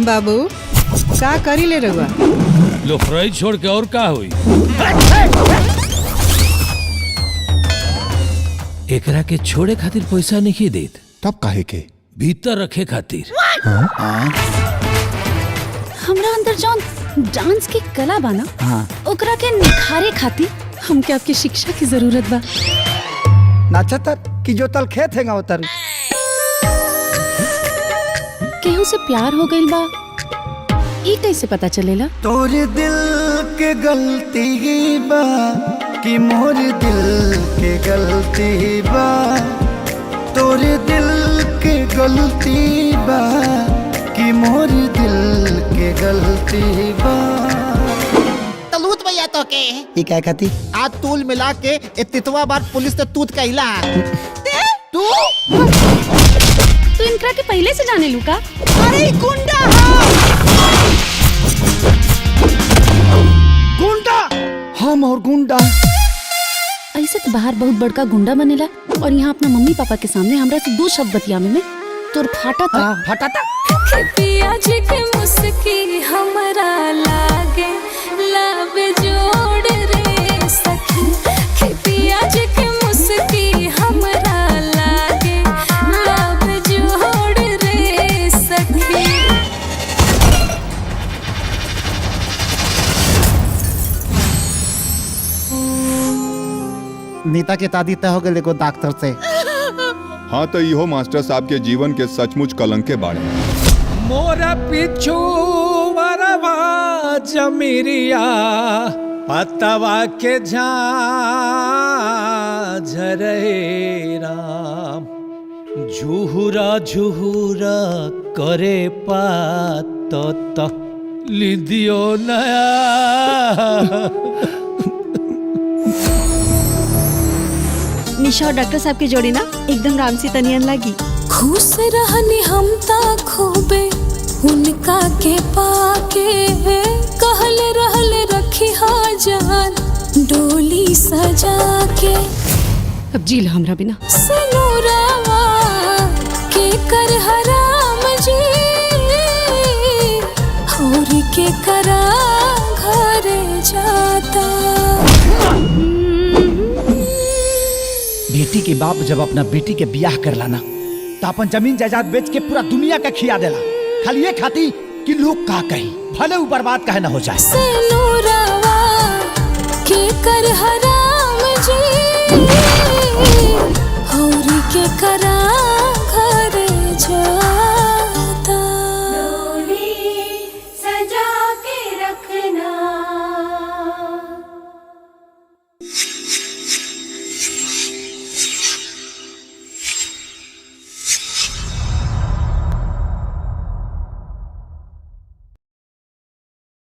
बाबू का करी ले रहुआ? लो फ्राई छोड़ के और का हुई? एकरा के छोड़े खातिर पैसा नहीं देत। तब काहे के? भीतर रखे खातिर। हमरा अंदर जौन डांस की कला बाना, ओकरा के निखारे खातिर हमके आपकी शिक्षा की जरूरत बा। नाचतर कि जो तल खेत हैगा उतर। केहू से प्यार हो गइल बा, ई कैसे पता चलेला? तोरे दिल के गलती बा कि मोर दिल के गलती बा, तोरे दिल के गलती बा कि मोर दिल के गलती बा। तलूत भैया तो के ई क्या कहती? आज तूल मिला के इतवा बार पुलिस ने तूत कहला। तू इनकरा के पहले से जाने लूका? अरे गुंडा गुंडा हम और गुंडा ऐसे तो बाहर बहुत बड़का गुंडा बनेला और यहाँ अपना मम्मी पापा के सामने हमरा से दो शब्द बतियावे में तोर फाटा था। फटा था। पियाज के मुस्की हमरा लागे लावे जोड़ रे सखी, पियाज के मुस्की हमरा लागे लावे जोड़ रे सखी। नीता के शादी तय हो गए एगो डॉक्टर से। हाँ तो इहो मास्टर साहब के जीवन के सचमुच कलंक के बारे। मोरा पिछू वरवा जमीरिया पतवा के झरे राम, झुहुरा झुहुरा करे पात लिदियो नया। निशा और डॉक्टर साहब की जोड़ी ना एकदम राम सी तनियन लगी। खुश रहनी हम ता खूबे उनका के पाके, कहले रहले रखी जान डोली सजा के। अब जील हमरा बिना सनूरावा के कर हराम जी और के करा घर जाता। बेटी के बाप जब अपना बेटी के ब्याह कर लाना तो अपन जमीन जायदाद बेच के पूरा दुनिया का खिया देला, खाली ये खाती कि लोग का कही, भले वो बर्बाद कहे ना हो जाए। सनूरावा के कर हराम